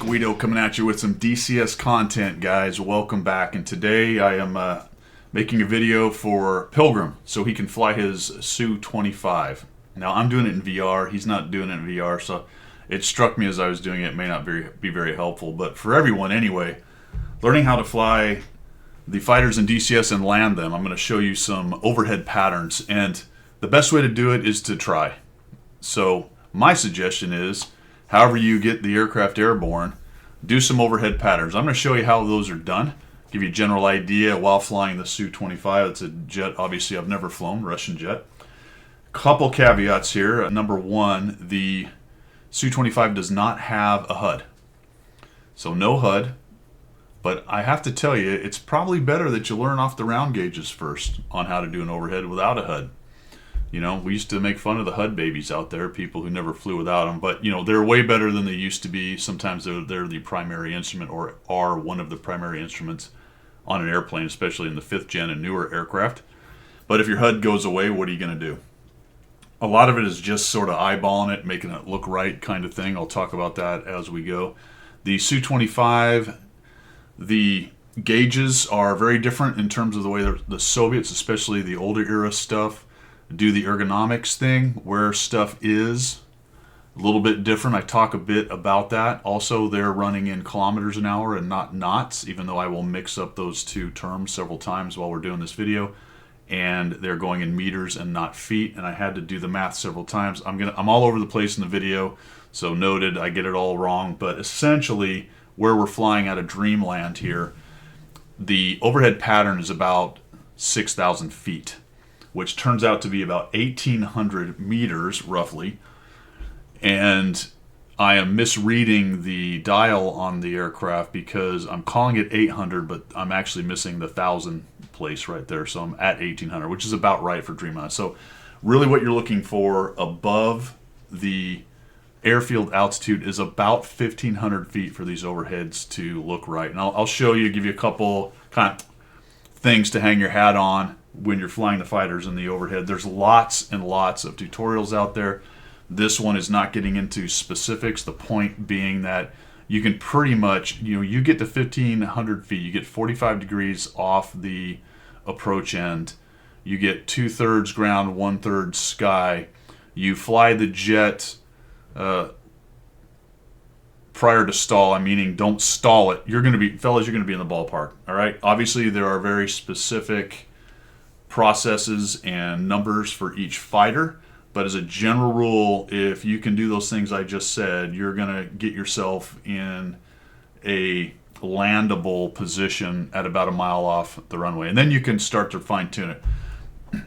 Guido coming at you with some DCS content, guys. Welcome back. And today I am making a video for Pilgrim so he can fly his Su-25. Now I'm doing it in VR. He's not doing it in VR, so it struck me as I was doing it. It may not be very helpful, but for everyone anyway, learning how to fly the fighters in DCS and land them, I'm going to show you some overhead patterns. And the best way to do it is to try. So my suggestion is, however you get the aircraft airborne, do some overhead patterns. I'm going to show you how those are done, give you a general idea while flying the Su-25. It's a jet, obviously I've never flown, Russian jet. Couple caveats here. Number one, the Su-25 does not have a HUD. So no HUD, but I have to tell you, it's probably better that you learn off the round gauges first on how to do an overhead without a HUD. You know, we used to make fun of the HUD babies out there, people who never flew without them, but you know, they're way better than they used to be. Sometimes they're the primary instrument or are one of the primary instruments on an airplane, especially in the 5th gen and newer aircraft. But if your HUD goes away, what are you going to do? A lot of it is just sort of eyeballing it, making it look right kind of thing. I'll talk about that as we go. The Su-25, the gauges are very different in terms of the way the Soviets, especially the older era stuff, do the ergonomics thing, where stuff is a little bit different. I talk a bit about that. Also, they're running in kilometers an hour and not knots, even though I will mix up those two terms several times while we're doing this video. And they're going in meters and not feet, and I had to do the math several times. I'm all over the place in the video, so noted, I get it all wrong, but essentially where we're flying out of Dreamland here, the overhead pattern is about 6,000 feet. Which turns out to be about 1,800 meters, roughly. And I am misreading the dial on the aircraft because I'm calling it 800, but I'm actually missing the 1,000 place right there. So I'm at 1,800, which is about right for Dreamland. So really what you're looking for above the airfield altitude is about 1,500 feet for these overheads to look right. And I'll show you, give you a couple kind of things to hang your hat on when you're flying the fighters in the overhead. There's lots and lots of tutorials out there. This one is not getting into specifics, the point being that you can pretty much, you get to 1,500 feet, you get 45 degrees off the approach end, you get 2/3 ground, 1/3 sky, you fly the jet prior to stall. I'm meaning don't stall it. You're going to be, fellas, you're going to be in the ballpark, all right? Obviously, there are very specific processes and numbers for each fighter, but as a general rule, if you can do those things I just said, you're going to get yourself in a landable position at about a mile off the runway, and then you can start to fine-tune it.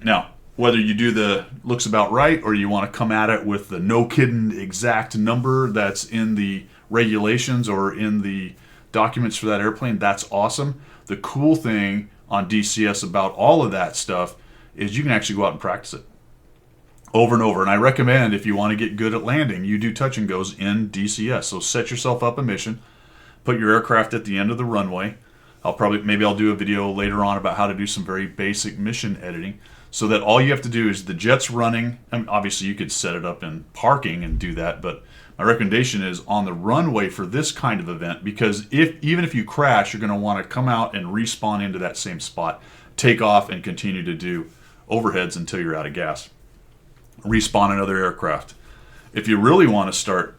Now, whether you do the looks about right or you want to come at it with the no kidding exact number that's in the regulations or in the documents for that airplane, that's awesome. The cool thing on DCS about all of that stuff is you can actually go out and practice it over and over. And I recommend, if you want to get good at landing, you do touch and goes in DCS. So set yourself up a mission, put your aircraft at the end of the runway. Maybe I'll do a video later on about how to do some very basic mission editing, so that all you have to do is the jet's running. I mean, obviously you could set it up in parking and do that, but my recommendation is on the runway for this kind of event, because even if you crash, you're going to want to come out and respawn into that same spot, take off and continue to do overheads until you're out of gas. Respawn another aircraft. If you really want to start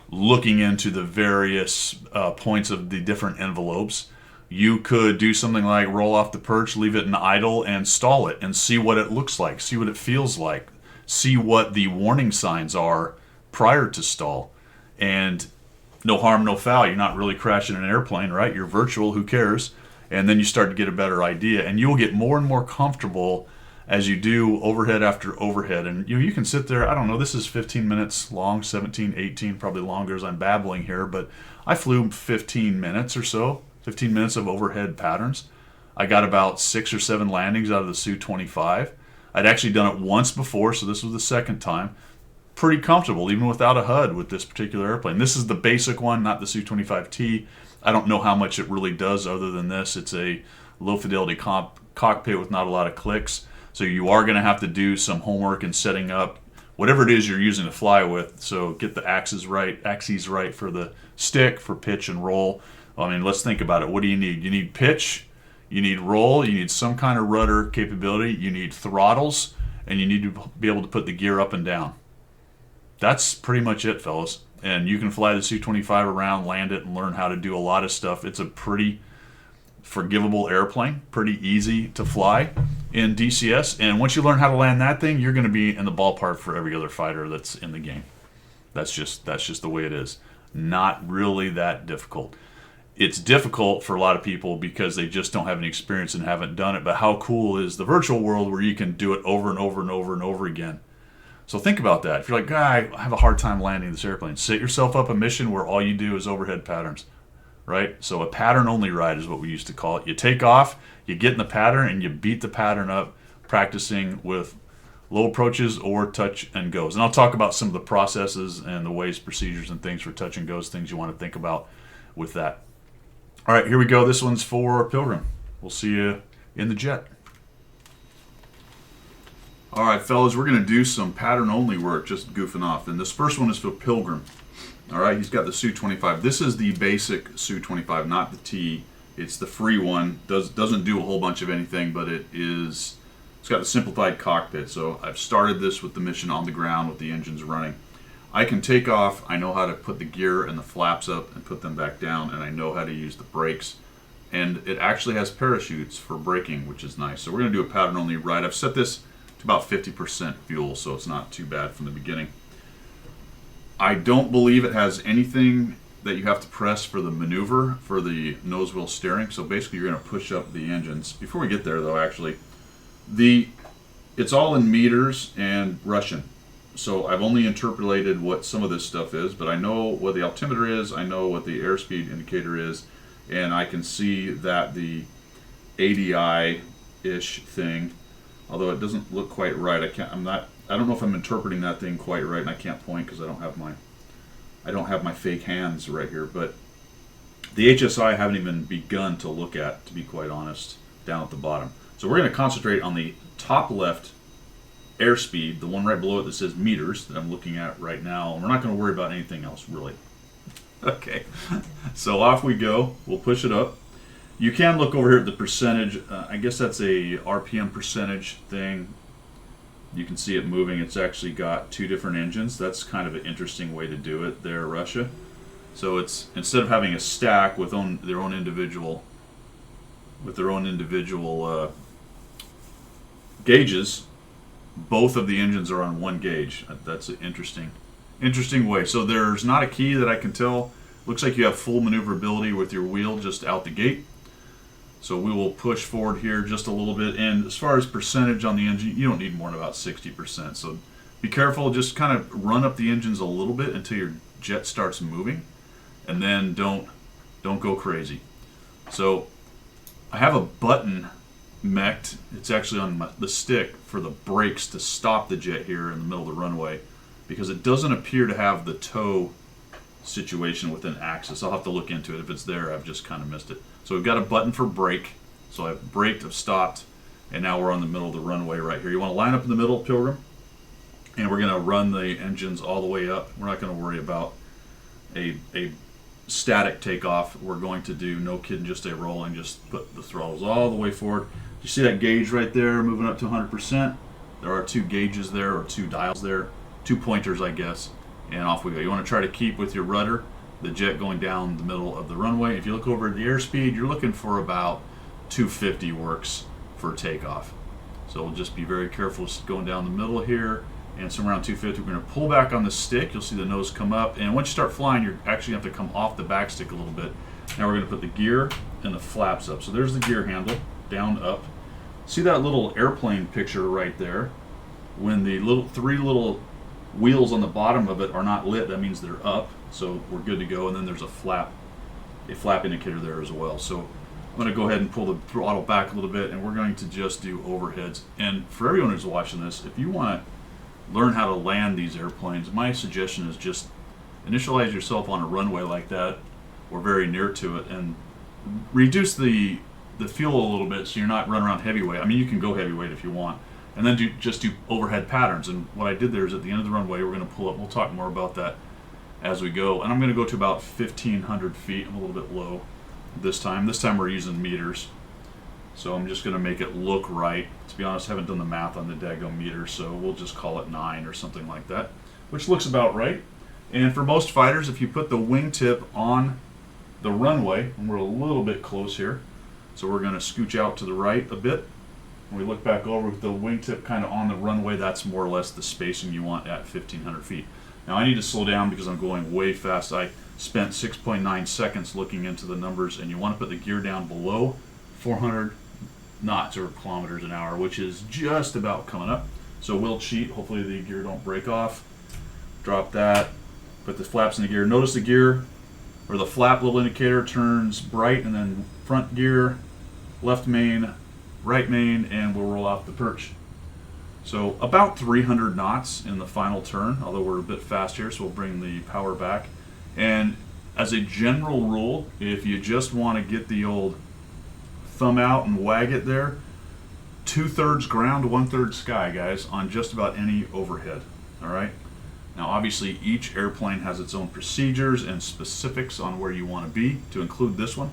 looking into the various points of the different envelopes, you could do something like roll off the perch, leave it in idle, and stall it and see what it looks like, see what it feels like, see what the warning signs are prior to stall. And no harm, no foul. You're not really crashing an airplane, right? You're virtual, who cares? And then you start to get a better idea, and you'll get more and more comfortable as you do overhead after overhead. And you can sit there, I don't know, this is 15 minutes long, 17, 18, probably longer as I'm babbling here, but I flew 15 minutes or so, 15 minutes of overhead patterns. I got about 6 or 7 landings out of the Su-25. I'd actually done it once before, so this was the second time. Pretty comfortable, even without a HUD with this particular airplane. This is the basic one, not the Su-25T. I don't know how much it really does other than this. It's a low fidelity cockpit with not a lot of clicks. So you are going to have to do some homework in setting up whatever it is you're using to fly with. So get the axes right for the stick, for pitch and roll. I mean, let's think about it. What do you need? You need pitch, you need roll, you need some kind of rudder capability, you need throttles, and you need to be able to put the gear up and down. That's pretty much it, fellas. And you can fly the Su-25 around, land it, and learn how to do a lot of stuff. It's a pretty forgivable airplane, pretty easy to fly in DCS. And once you learn how to land that thing, you're going to be in the ballpark for every other fighter that's in the game. That's just the way it is. Not really that difficult. It's difficult for a lot of people because they just don't have any experience and haven't done it. But how cool is the virtual world where you can do it over and over and over and over again? So think about that. If you're like, I have a hard time landing this airplane, set yourself up a mission where all you do is overhead patterns, right? So a pattern-only ride is what we used to call it. You take off, you get in the pattern, and you beat the pattern up, practicing with low approaches or touch and goes. And I'll talk about some of the processes and the ways, procedures, and things for touch and goes, things you want to think about with that. All right, here we go. This one's for Pilgrim. We'll see you in the jet. All right, fellas, we're going to do some pattern-only work, just goofing off. And this first one is for Pilgrim. All right, he's got the Su-25. This is the basic Su-25, not the T. It's the free one. Doesn't do a whole bunch of anything, but it's got the simplified cockpit. So I've started this with the mission on the ground with the engines running. I can take off. I know how to put the gear and the flaps up and put them back down, and I know how to use the brakes. And it actually has parachutes for braking, which is nice. So we're going to do a pattern-only ride. I've set this to about 50% fuel, so it's not too bad from the beginning. I don't believe it has anything that you have to press for the maneuver for the nose wheel steering. So basically you're going to push up the engines. Before we get there though, actually, it's all in meters and Russian. So I've only interpolated what some of this stuff is, but I know what the altimeter is, I know what the airspeed indicator is, and I can see that the ADI-ish thing, although it doesn't look quite right. I don't know if I'm interpreting that thing quite right, and I can't point because I don't have my fake hands right here. But the HSI I haven't even begun to look at, to be quite honest, down at the bottom. So we're going to concentrate on the top left airspeed, the one right below it that says meters that I'm looking at right now, and we're not going to worry about anything else really. Okay, so off we go. We'll push it up. You can look over here at the percentage. I guess that's a RPM percentage thing. You can see it moving. It's actually got two different engines. That's kind of an interesting way to do it there, Russia. So it's, instead of having a stack with their own individual gauges, both of the engines are on one gauge. That's an interesting way. So there's not a key that I can tell. Looks like you have full maneuverability with your wheel just out the gate. So we will push forward here just a little bit. And as far as percentage on the engine, you don't need more than about 60%. So be careful, just kind of run up the engines a little bit until your jet starts moving, and then don't go crazy. So I have a button mech'd. It's actually on the stick for the brakes to stop the jet here in the middle of the runway, because it doesn't appear to have the tow situation with an axis. I'll have to look into it. If it's there, I've just kind of missed it. So we've got a button for brake. So I've braked, I've stopped, and now we're on the middle of the runway right here. You want to line up in the middle, Pilgrim, and we're going to run the engines all the way up. We're not going to worry about a static takeoff. We're going to do, no kidding, just a rolling, just put the throttles all the way forward. You see that gauge right there moving up to 100%? There are two gauges there, or two dials there, two pointers, I guess, and off we go. You want to try to keep with your rudder the jet going down the middle of the runway. If you look over at the airspeed, you're looking for about 250 works for takeoff. So we'll just be very careful going down the middle here, and somewhere around 250. We're going to pull back on the stick. You'll see the nose come up, and once you start flying, you're actually going to have to come off the back stick a little bit. Now we're going to put the gear and the flaps up. So there's the gear handle, down, up. See that little airplane picture right there? When the three little wheels on the bottom of it are not lit, that means they're up. So we're good to go. And then there's a flap indicator there as well. So I'm going to go ahead and pull the throttle back a little bit, and we're going to just do overheads. And for everyone who's watching this, if you want to learn how to land these airplanes, my suggestion is just initialize yourself on a runway like that, or very near to it, and reduce the fuel a little bit so you're not running around heavyweight. I mean, you can go heavyweight if you want, and then just do overhead patterns. And what I did there is at the end of the runway, we're going to pull up. We'll talk more about that as we go. And I'm going to go to about 1,500 feet. I'm a little bit low this time. This time we're using meters. So I'm just going to make it look right. To be honest, I haven't done the math on the daggone meter, so we'll just call it 9 or something like that, which looks about right. And for most fighters, if you put the wingtip on the runway, and we're a little bit close here, so we're going to scooch out to the right a bit. When we look back over with the wingtip kind of on the runway, that's more or less the spacing you want at 1,500 feet. Now I need to slow down because I'm going way fast. I spent 6.9 seconds looking into the numbers, and you want to put the gear down below 400 knots or kilometers an hour, which is just about coming up. So we'll cheat. Hopefully the gear don't break off. Drop that. Put the flaps in the gear. Notice the gear or the flap little indicator turns bright, and then front gear, left main, right main, and we'll roll off the perch. So about 300 knots in the final turn, although we're a bit fast here, so we'll bring the power back. And as a general rule, if you just want to get the old thumb out and wag it there, 2/3 ground, 1/3 sky, guys, on just about any overhead. All right. Now, obviously, each airplane has its own procedures and specifics on where you want to be, to include this one.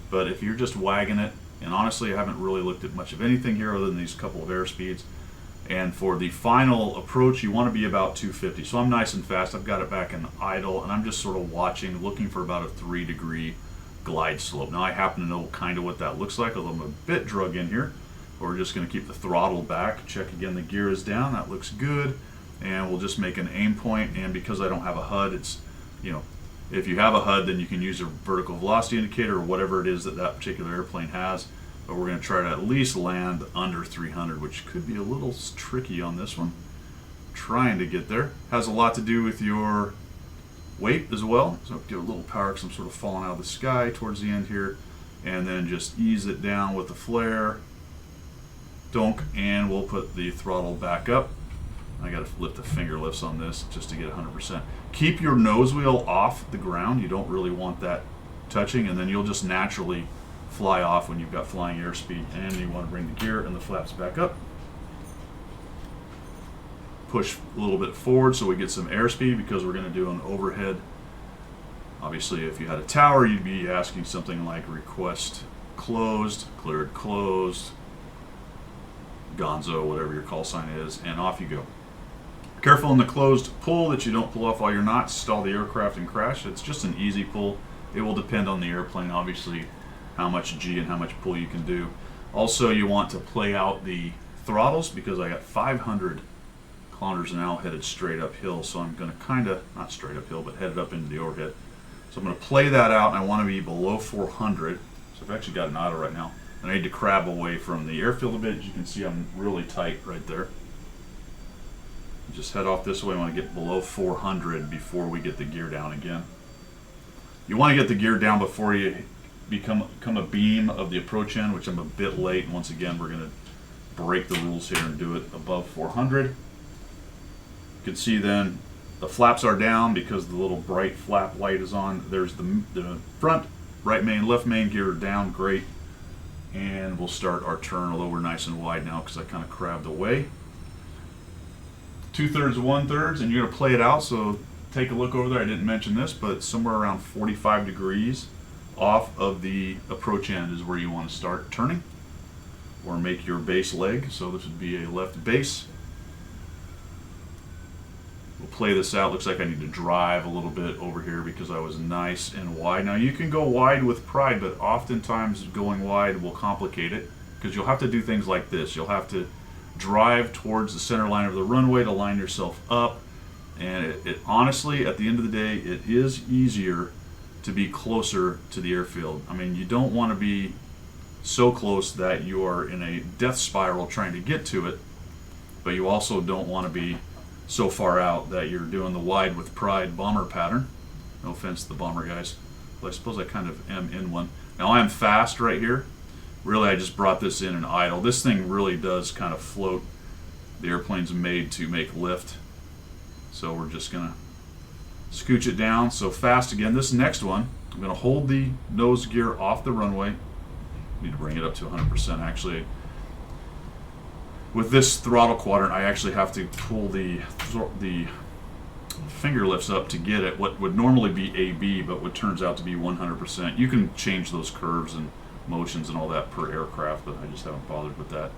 But if you're just wagging it, and honestly, I haven't really looked at much of anything here other than these couple of airspeeds. And for the final approach, you want to be about 250. So I'm nice and fast. I've got it back in idle, and I'm just sort of watching, looking for about a 3-degree glide slope. Now I happen to know kind of what that looks like, although I'm a bit drug in here. We're just going to keep the throttle back. Check again, the gear is down. That looks good. And we'll just make an aim point. And because I don't have a HUD, it's, you know, if you have a HUD, then you can use a vertical velocity indicator or whatever it is that that particular airplane has. But we're going to try to at least land under 300, which could be a little tricky on this one. Trying to get there. Has a lot to do with your weight as well. So give it a little power because I'm sort of falling out of the sky towards the end here. And then just ease it down with the flare. Donk, and we'll put the throttle back up. I got to lift the finger lifts on this just to get 100%. Keep your nose wheel off the ground. You don't really want that touching, and then you'll just naturally fly off when you've got flying airspeed. And you want to bring the gear and the flaps back up. Push a little bit forward so we get some airspeed because we're going to do an overhead. Obviously, if you had a tower, you'd be asking something like request closed, cleared closed, Gonzo, whatever your call sign is, and off you go. Careful in the closed pull that you don't pull off all your knots, stall the aircraft and crash. It's just an easy pull. It will depend on the airplane, obviously, how much G and how much pull you can do. Also, you want to play out the throttles because I got 500 kilometers an hour headed straight uphill, so I'm going to kind of, not straight uphill, but headed up into the overhead. So I'm going to play that out, and I want to be below 400. So I've actually got an auto right now. And I need to crab away from the airfield a bit. As you can see, I'm really tight right there. Just head off this way. I want to get below 400 before we get the gear down again. You want to get the gear down before you become a beam of the approach end, which I'm a bit late. And once again, we're going to break the rules here and do it above 400. You can see then the flaps are down because the little bright flap light is on. There's the front, right main, left main gear down. Great. And we'll start our turn, although we're nice and wide now because I kind of crabbed away. 2/3, 1/3, and you're going to play it out. So take a look over there. I didn't mention this, but somewhere around 45 degrees off of the approach end is where you want to start turning or make your base leg. So this would be a left base. We'll play this out. Looks like I need to drive a little bit over here because I was nice and wide. Now you can go wide with pride, but oftentimes going wide will complicate it because you'll have to do things like this. You'll have to drive towards the center line of the runway to line yourself up. And it honestly, at the end of the day, it is easier to be closer to the airfield. I mean, you don't want to be so close that you are in a death spiral trying to get to it, but you also don't want to be so far out that you're doing the wide with pride bomber pattern. No offense to the bomber guys, but I suppose I kind of am in one. Now I am fast right here. Really, I just brought this in idle. This thing really does kind of float. The airplane's made to make lift. So we're just gonna scooch it down. So fast again. This next one, I'm gonna hold the nose gear off the runway. Need to bring it up to 100% actually. With this throttle quadrant, I actually have to pull the finger lifts up to get it. What would normally be AB, but what turns out to be 100%. You can change those curves and motions and all that per aircraft, but I just haven't bothered with that.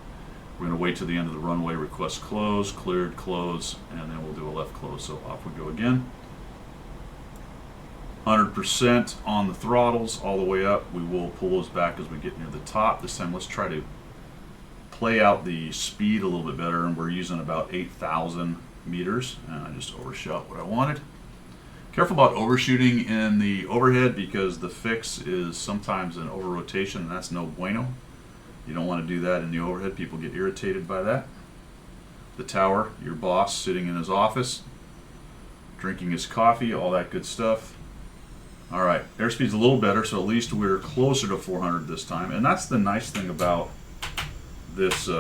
We're going to wait till the end of the runway, request close, cleared, close, and then we'll do a left close. So off we go again. 100% on the throttles all the way up. We will pull those back as we get near the top. This time let's try to play out the speed a little bit better, and we're using about 8,000 meters, and I just overshot what I wanted. Careful about overshooting in the overhead because the fix is sometimes an over rotation, and that's no bueno. You don't want to do that in the overhead. People get irritated by that. The tower, your boss sitting in his office, drinking his coffee, all that good stuff. All right, airspeed's a little better, so at least we're closer to 400 this time. And that's the nice thing about this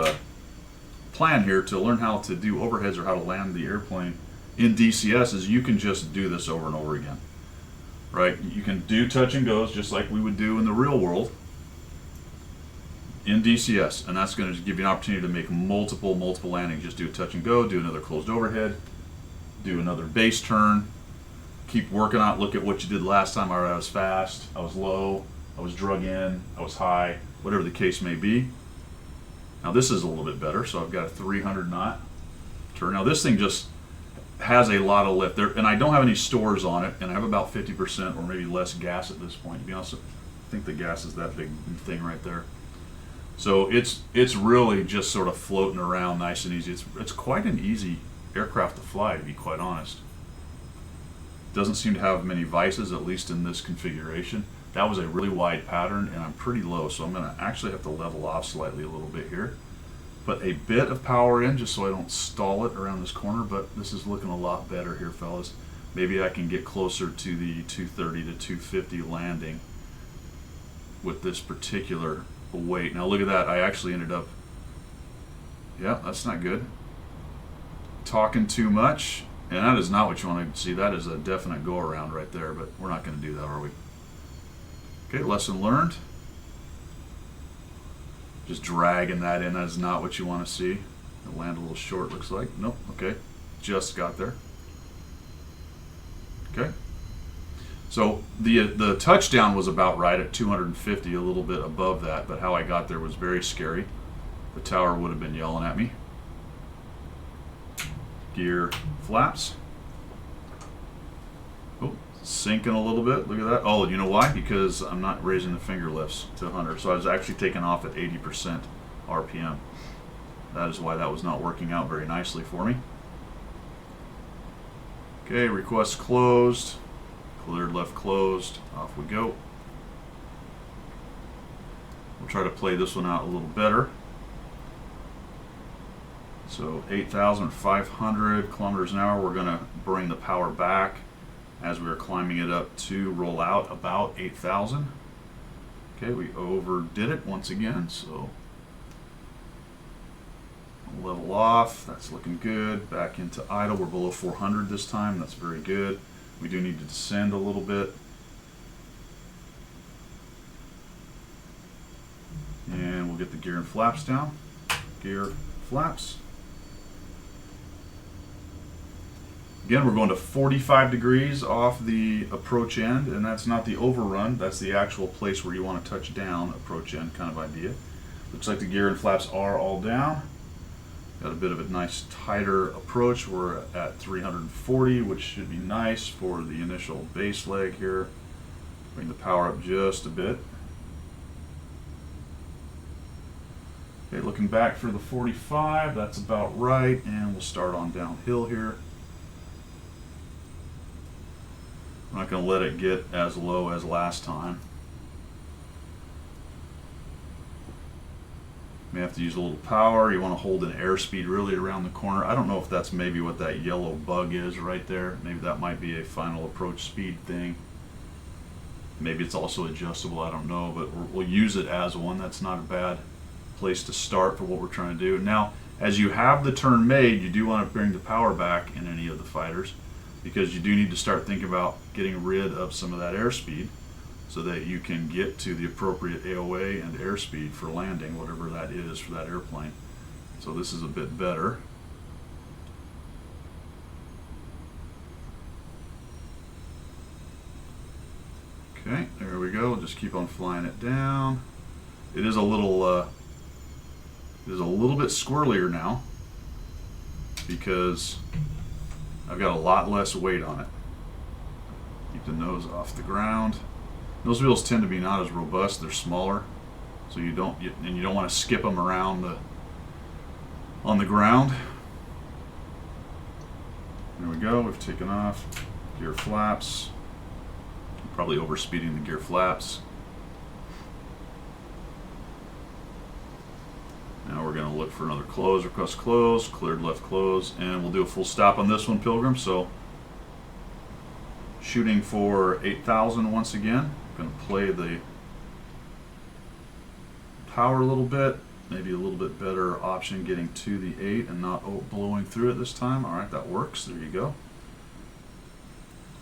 plan here to learn how to do overheads or how to land the airplane in DCS is you can just do this over and over again, right? You can do touch and goes just like we would do in the real world in DCS, and that's going to give you an opportunity to make multiple landings. Just do a touch and go, do another closed overhead, do another base turn, keep working out. Look at what you did last time. All right, I was fast, I was low, I was drug in, I was high, whatever the case may be. Now this is a little bit better, so I've got a 300 knot turn. Now this thing just has a lot of lift there, and I don't have any stores on it, and I have about 50% or maybe less gas at this point. To be honest, I think the gas is that big thing right there. So it's really just sort of floating around nice and easy. It's quite an easy aircraft to fly, to be quite honest. Doesn't seem to have many vices, at least in this configuration. That was a really wide pattern, and I'm pretty low, so I'm going to actually have to level off slightly a little bit here. Put a bit of power in just so I don't stall it around this corner, but this is looking a lot better here, fellas. Maybe I can get closer to the 230 to 250 landing with this particular weight. Now look at that, I actually ended up, yeah, that's not good. Talking too much, and that is not what you want to see. That is a definite go around right there, but we're not going to do that, are we? Okay, lesson learned. Just dragging that in, that is not what you want to see. It'll land a little short, looks like. Nope, okay, just got there. Okay. So the touchdown was about right at 250, a little bit above that, but how I got there was very scary. The tower would have been yelling at me. Gear flaps. Oh, sinking a little bit. Look at that. Oh, you know why? Because I'm not raising the finger lifts to 100. So I was actually taking off at 80% RPM. That is why that was not working out very nicely for me. Okay, request closed. Cleared left closed. Off we go. We'll try to play this one out a little better. So 8,500 kilometers an hour. We're going to bring the power back as we are climbing it up to roll out about 8,000. Okay, we overdid it once again, so level off. That's looking good. Back into idle. We're below 400 this time. That's very good. We do need to descend a little bit. And we'll get the gear and flaps down. Gear, flaps. Again, we're going to 45 degrees off the approach end, and that's not the overrun, that's the actual place where you want to touch down, approach end kind of idea. Looks like the gear and flaps are all down. Got a bit of a nice tighter approach. We're at 340, which should be nice for the initial base leg here. Bring the power up just a bit. Okay, looking back for the 45, that's about right, and we'll start on downhill here. I'm not going to let it get as low as last time. May have to use a little power. You want to hold an airspeed really around the corner. I don't know if that's maybe what that yellow bug is right there. Maybe that might be a final approach speed thing. Maybe it's also adjustable, I don't know, but we'll use it as one. That's not a bad place to start for what we're trying to do. Now, as you have the turn made, you do want to bring the power back in any of the fighters, because you do need to start thinking about getting rid of some of that airspeed so that you can get to the appropriate AOA and airspeed for landing, whatever that is for that airplane. So this is a bit better. Okay, there we go. Just keep on flying it down. It is a little bit squirrelier now because I've got a lot less weight on it. Keep the nose off the ground. Nose wheels tend to be not as robust; they're smaller, so you don't want to skip them around on the ground. There we go. We've taken off. Gear flaps. Probably overspeeding the gear flaps. Now we're going to look for another close, request close, cleared left close, and we'll do a full stop on this one, Pilgrim. So shooting for 8,000 once again. Going to play the power a little bit, maybe a little bit better option getting to the 8 and not blowing through it this time. All right, that works. There you go.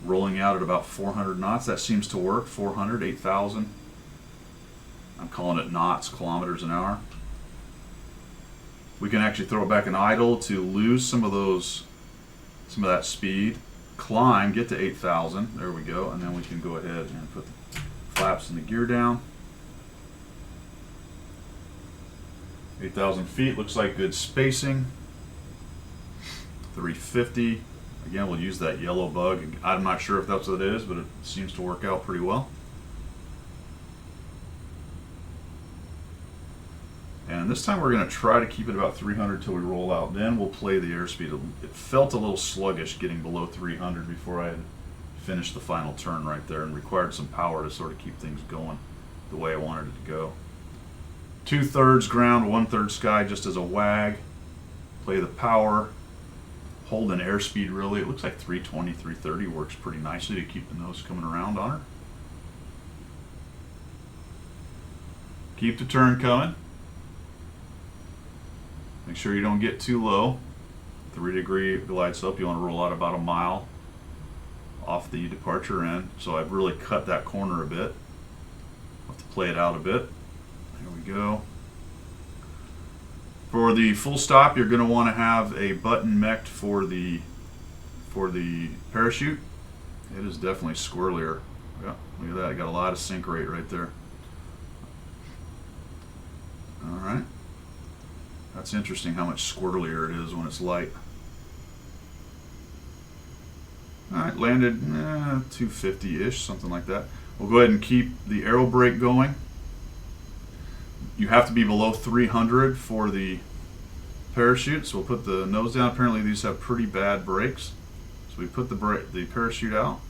Rolling out at about 400 knots. That seems to work. 400, 8,000. I'm calling it knots, kilometers an hour. We can actually throw it back in idle to lose some of that speed. Climb, get to 8,000. There we go. And then we can go ahead and put the flaps and the gear down. 8,000 feet looks like good spacing. 350. Again, we'll use that yellow bug. I'm not sure if that's what it is, but it seems to work out pretty well. And this time we're going to try to keep it about 300 till we roll out. Then we'll play the airspeed. It felt a little sluggish getting below 300 before I had finished the final turn right there, and required some power to sort of keep things going the way I wanted it to go. 2/3 ground, 1/3 sky, just as a wag. Play the power. Hold an airspeed really. It looks like 320, 330 works pretty nicely to keep the nose coming around on her. Keep the turn coming. Make sure you don't get too low. 3-degree glide slope. You want to roll out about a mile off the departure end. So I've really cut that corner a bit. Have to play it out a bit. There we go. For the full stop, you're going to want to have a button mech'd for the parachute. It is definitely squirrelier. Yeah, look at that. I got a lot of sink rate right there. All right. That's interesting how much squirrelier it is when it's light. All right, landed 250-ish, something like that. We'll go ahead and keep the aero brake going. You have to be below 300 for the parachute, so we'll put the nose down. Apparently these have pretty bad brakes. So we put the parachute out,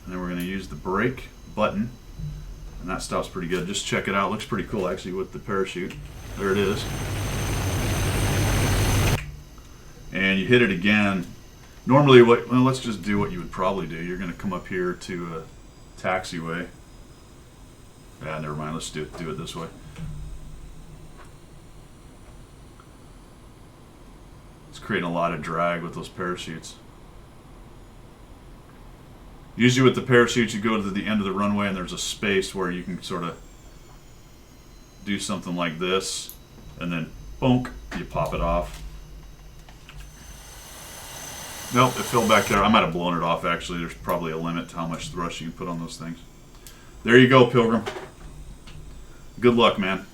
and then we're going to use the brake button, and that stops pretty good. Just check it out. It looks pretty cool actually with the parachute. There it is. And you hit it again. Normally, let's just do what you would probably do. You're going to come up here to a taxiway. Yeah, never mind. Let's do it this way. It's creating a lot of drag with those parachutes. Usually with the parachutes, you go to the end of the runway and there's a space where you can sort of do something like this, and then bonk, you pop it off. Nope, it fell back there. I might have blown it off actually. There's probably a limit to how much thrust you can put on those things. There you go, Pilgrim. Good luck, man.